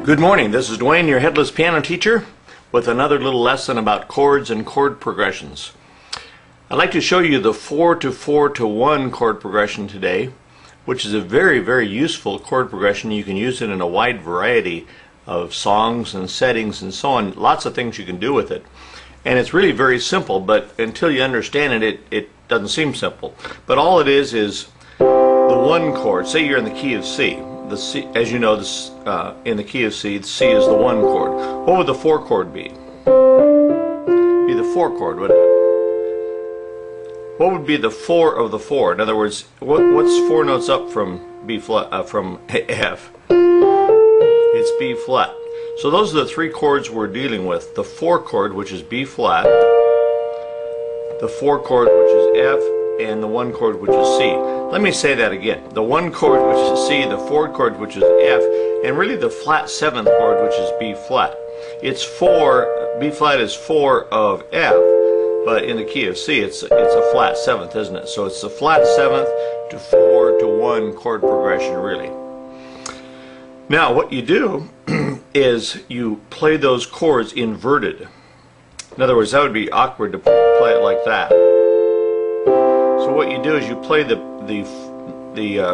Good morning, this is Dwayne, your headless piano teacher, with another little lesson about chords and chord progressions. I'd like to show you the 4 to 4 to 1 chord progression today, which is a very useful chord progression. You can use it in a wide variety of songs and settings and so on. Lots of things you can do with it. And it's really very simple, but until you understand it, it doesn't seem simple. But all it is the 1 chord. Say you're in the key of C. The C, as you know, this, in the key of C, the C is the 1 chord. What would the 4 chord be? Be the 4 chord, wouldn't it? What would be the 4 of the 4? In other words, what's 4 notes up from B flat, from F? It's B flat. So those are the 3 chords we're dealing with. The 4 chord, which is B flat, the 4 chord, which is F, and the 1 chord, which is C. Let me say that again. The 1 chord, which is C, the 4 chord, which is F, and really the flat 7th chord, which is B flat. It's 4, B flat is 4 of F, but in the key of C, it's a flat 7th, isn't it? So it's the flat 7th to 4 to 1 chord progression, really. Now, what you do is you play those chords inverted. In other words, that would be awkward to play it like that. So what you do is you play the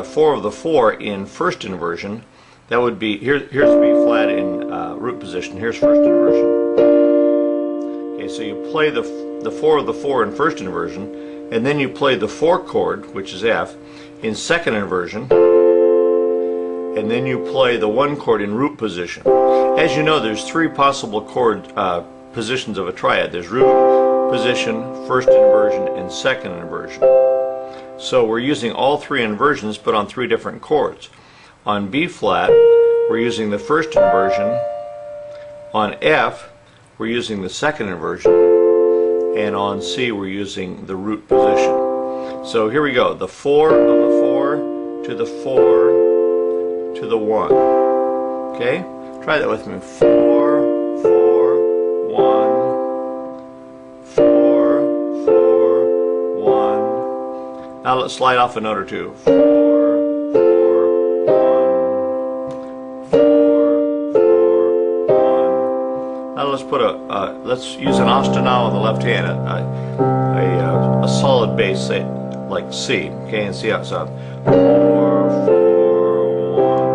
4 of the 4 in first inversion. That would be, here's B flat in root position. Here's first inversion. Okay, so you play the 4 of the 4 in first inversion, and then you play the 4 chord, which is F, in second inversion, and then you play the 1 chord in root position. As you know, there's 3 possible chord positions of a triad. There's root position, first inversion, and second inversion. So we're using all 3 inversions but on 3 different chords. On B flat, we're using the first inversion. On F, we're using the second inversion. And on C, we're using the root position. So here we go. The 4 of the 4 to the 4 to the 1. Okay? Try that with me. 4, 4, 1. 4, 4, 1. Now let's slide off a note or two. 4, 4, 1. 4, 4, 1. Now let's put let's use an ostinale on the left hand, a solid bass, say, like C. Okay, and see how it sounds. 4, 4, 1.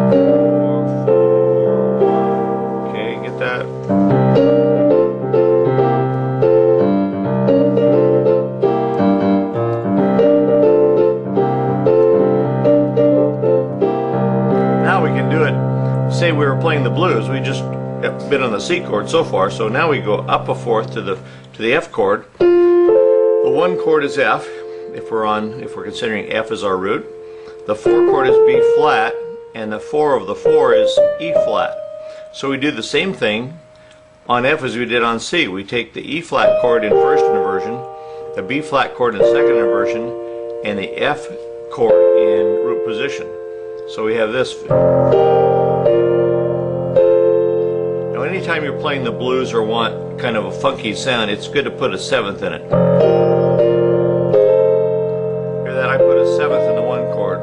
4, 4, 1. Okay, get that? Say we were playing the blues, we just been on the C chord so far, so now we go up a fourth to the F chord. The 1 chord is F, if we're considering F as our root. The 4 chord is B flat, and the 4 of the 4 is E flat. So we do the same thing on F as we did on C. We take the E flat chord in first inversion, the B flat chord in second inversion, and the F chord in root position. So we have this. Now anytime you're playing the blues or want kind of a funky sound, it's good to put a 7th in it. Hear that? I put a 7th in the 1 chord.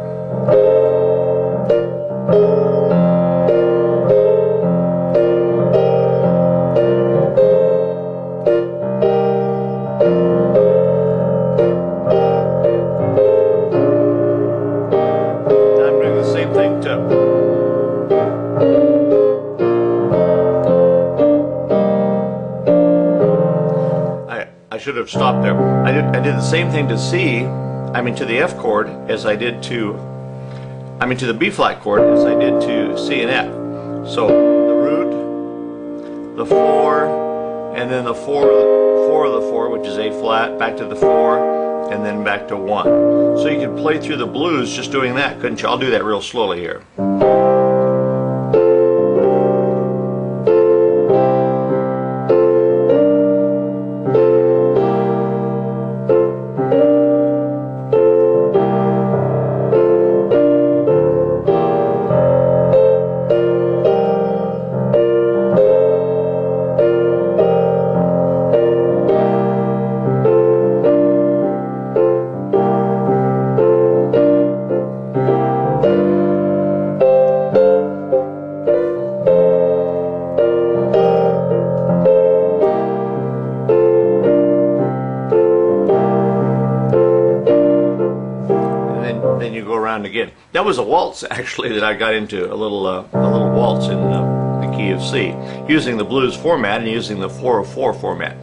I should have stopped there. I did the same thing to C, to the F chord as I did to the B flat chord as I did to C and F. So the root, the 4, and then the 4 of the 4, which is A flat, back to the 4, and then back to 1. So you can play through the blues just doing that, couldn't you? I'll do that real slowly here. around again. That was a waltz actually that I got into, a little waltz in the key of C, using the blues format and using the 4/4 format.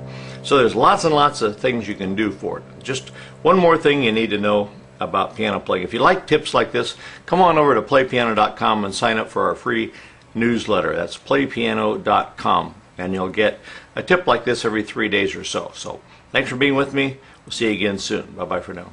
So there's lots and lots of things you can do for it. Just one more thing you need to know about piano playing. If you like tips like this, come on over to playpiano.com and sign up for our free newsletter. That's playpiano.com, and you'll get a tip like this every 3 days or so. So thanks for being with me. We'll see you again soon. Bye-bye for now.